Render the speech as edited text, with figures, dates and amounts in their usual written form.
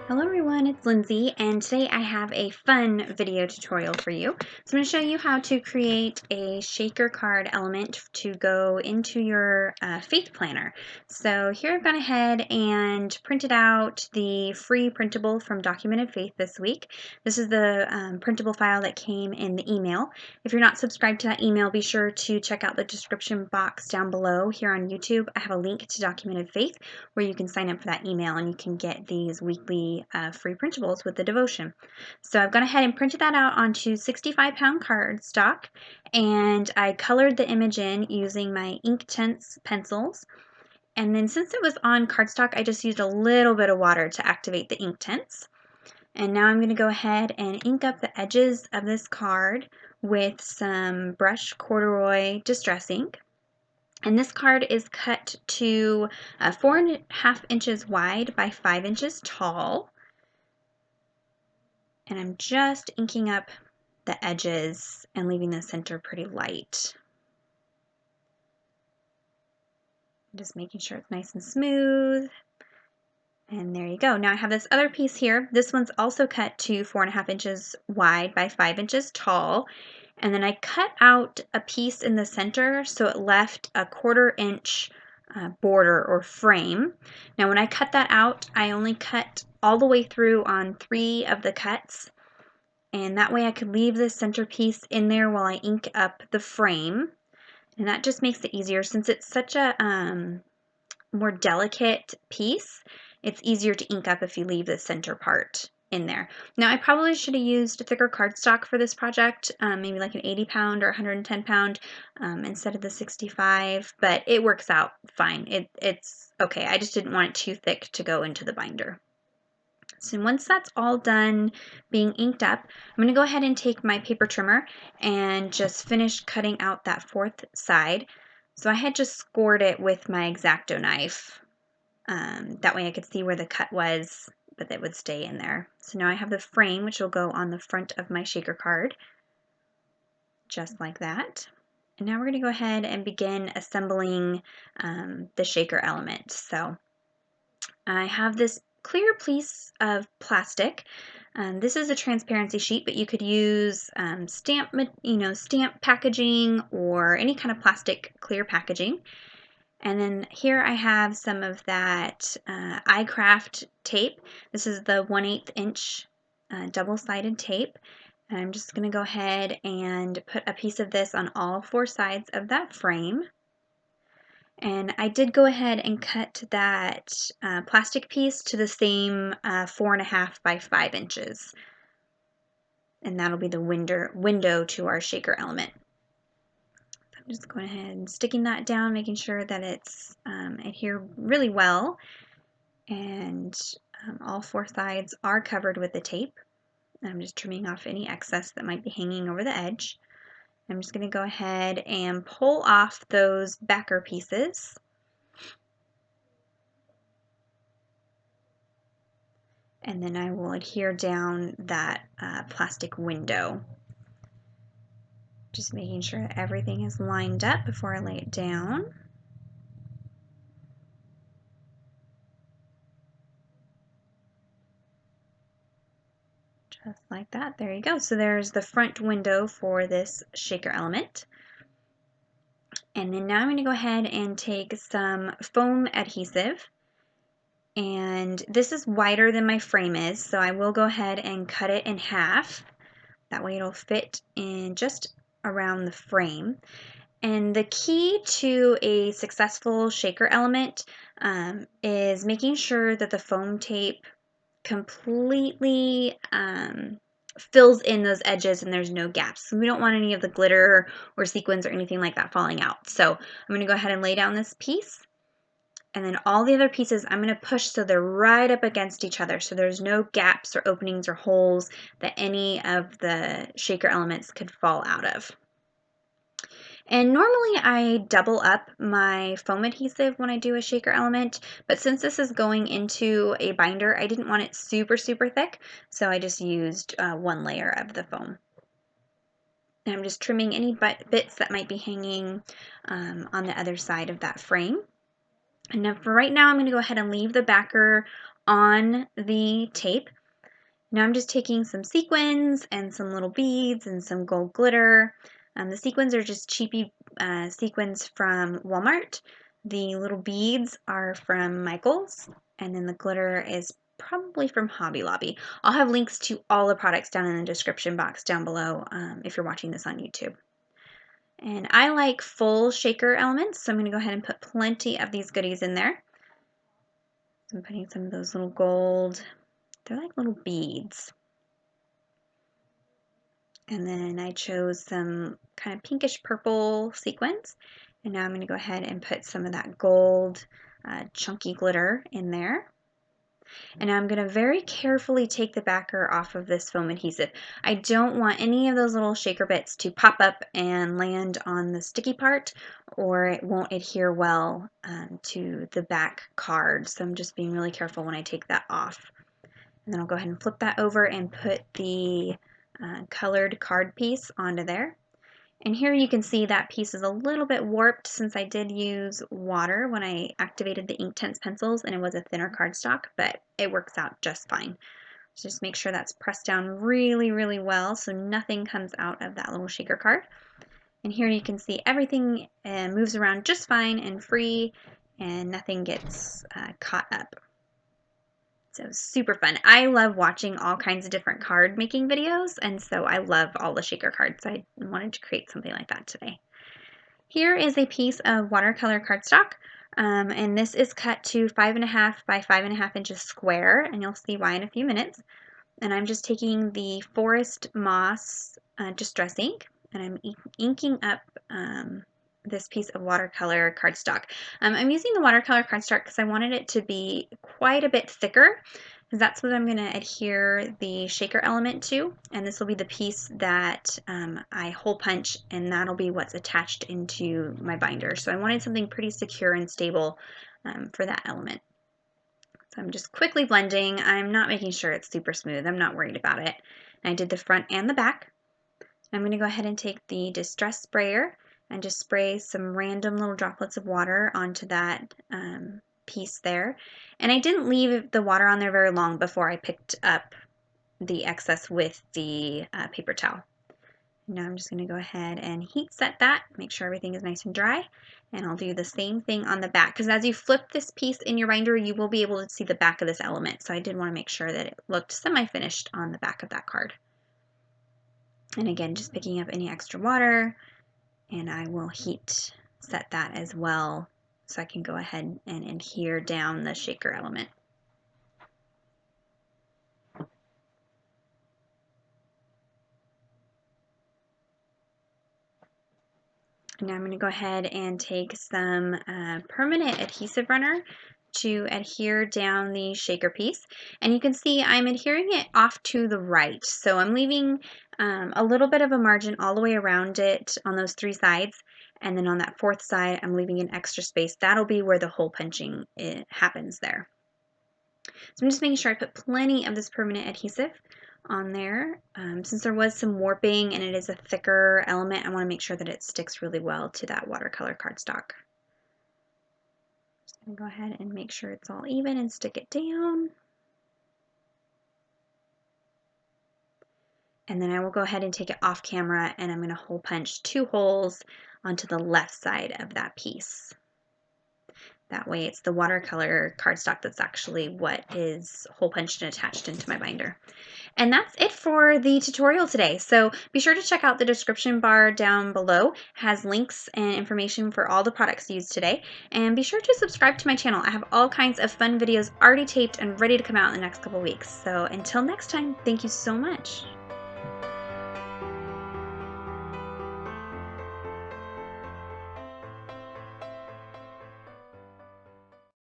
Hello everyone, it's Lindsay, and today I have a fun video tutorial for you. So I'm going to show you how to create a shaker card element to go into your faith planner. So here I've gone ahead and printed out the free printable from Documented Faith this week. This is the printable file that came in the email. If you're not subscribed to that email, be sure to check out the description box down below here on YouTube. I have a link to Documented Faith where you can sign up for that email and you can get these weekly free printables with the devotion. So I've gone ahead and printed that out onto 65-pound cardstock, and I colored the image in using my Inktense pencils. And then since it was on cardstock, I just used a little bit of water to activate the Inktense. And now I'm going to go ahead and ink up the edges of this card with some brush corduroy distress ink. And this card is cut to 4.5 inches wide by 5 inches tall. And I'm just inking up the edges and leaving the center pretty light. Just making sure it's nice and smooth. And there you go. Now I have this other piece here. This one's also cut to 4.5 inches wide by 5 inches tall. And then I cut out a piece in the center so it left a 1/4 inch border or frame. Now when I cut that out, I only cut all the way through on 3 of the cuts. And that way I could leave this centerpiece in there while I ink up the frame. And that just makes it easier since it's such a more delicate piece. It's easier to ink up if you leave the center part in there. Now I probably should have used thicker cardstock for this project, maybe like an 80-pound or 110-pound instead of the 65, but it works out fine. It's okay. I just didn't want it too thick to go into the binder. So once that's all done being inked up, I'm going to go ahead and take my paper trimmer and just finish cutting out that 4th side. So I had just scored it with my X-Acto knife. That way I could see where the cut was, but it would stay in there. So now I have the frame, which will go on the front of my shaker card, just like that. And now we're going to go ahead and begin assembling the shaker element. So I have this clear piece of plastic. This is a transparency sheet, but you could use stamp packaging or any kind of plastic clear packaging. And then here I have some of that iCraft tape. This is the 1/8 inch double-sided tape. And I'm just going to go ahead and put a piece of this on all 4 sides of that frame. And I did go ahead and cut that plastic piece to the same 4.5 by 5 inches. And that'll be the window to our shaker element. I'm just going ahead and sticking that down, making sure that it's adhered really well. And all 4 sides are covered with the tape. I'm just trimming off any excess that might be hanging over the edge. I'm just going to go ahead and pull off those backer pieces. And then I will adhere down that plastic window. Just making sure that everything is lined up before I lay it down. Just like that. There you go. So there's the front window for this shaker element. And then now I'm going to go ahead and take some foam adhesive. And this is wider than my frame is, so I will go ahead and cut it in half. That way it'll fit in just around the frame. And the key to a successful shaker element is making sure that the foam tape completely fills in those edges and there's no gaps. We don't want any of the glitter or sequins or anything like that falling out. So I'm going to go ahead and lay down this piece. And then all the other pieces I'm going to push so they're right up against each other, so there's no gaps or openings or holes that any of the shaker elements could fall out of. And normally I double up my foam adhesive when I do a shaker element, but since this is going into a binder, I didn't want it super thick, so I just used 1 layer of the foam. And I'm just trimming any bits that might be hanging on the other side of that frame. And now for right now, I'm going to go ahead and leave the backer on the tape. Now I'm just taking some sequins and some little beads and some gold glitter. The sequins are just cheapy sequins from Walmart. The little beads are from Michael's, and then the glitter is probably from Hobby Lobby. I'll have links to all the products down in the description box down below if you're watching this on YouTube. And I like full shaker elements, so I'm going to go ahead and put plenty of these goodies in there. So I'm putting some of those little gold, they're like little beads. And then I chose some kind of pinkish purple sequins. And now I'm going to go ahead and put some of that gold chunky glitter in there. And now I'm going to very carefully take the backer off of this foam adhesive. I don't want any of those little shaker bits to pop up and land on the sticky part, or it won't adhere well to the back card. So I'm just being really careful when I take that off. And then I'll go ahead and flip that over and put the colored card piece onto there. And here you can see that piece is a little bit warped since I did use water when I activated the Inktense pencils and it was a thinner cardstock, but it works out just fine. So just make sure that's pressed down really, really well so nothing comes out of that little shaker card. And here you can see everything moves around just fine and free and nothing gets caught up. So super fun. I love watching all kinds of different card making videos, and so I love all the shaker cards. So I wanted to create something like that today. Here is a piece of watercolor cardstock, and this is cut to 5.5 by 5.5 inches square, and you'll see why in a few minutes. And I'm just taking the Forest Moss Distress ink, and I'm inking up this piece of watercolor cardstock. I'm using the watercolor cardstock because I wanted it to be quite a bit thicker, because that's what I'm going to adhere the shaker element to, and this will be the piece that I hole punch, and that'll be what's attached into my binder. So I wanted something pretty secure and stable for that element. So I'm just quickly blending. I'm not making sure it's super smooth. I'm not worried about it. And I did the front and the back. I'm going to go ahead and take the Distress sprayer and just spray some random little droplets of water onto that piece there. And I didn't leave the water on there very long before I picked up the excess with the paper towel. Now I'm just going to go ahead and heat set that, make sure everything is nice and dry, and I'll do the same thing on the back, because as you flip this piece in your binder, you will be able to see the back of this element, so I did want to make sure that it looked semi-finished on the back of that card. And again, just picking up any extra water, and I will heat set that as well, so I can go ahead and adhere down the shaker element. Now I'm going to go ahead and take some permanent adhesive runner to adhere down the shaker piece, and you can see I'm adhering it off to the right, so I'm leaving a little bit of a margin all the way around it on those 3 sides, and then on that 4th side I'm leaving an extra space. That'll be where the hole punching happens there. So I'm just making sure I put plenty of this permanent adhesive on there. Since there was some warping and it is a thicker element, I want to make sure that it sticks really well to that watercolor cardstock. Just going to go ahead and make sure it's all even and stick it down. And then I will go ahead and take it off camera, and I'm going to hole punch 2 holes onto the left side of that piece. That way it's the watercolor cardstock that's actually what is hole punched and attached into my binder. And that's it for the tutorial today. So be sure to check out the description bar down below. It has links and information for all the products used today. And be sure to subscribe to my channel. I have all kinds of fun videos already taped and ready to come out in the next couple weeks. So until next time, thank you so much.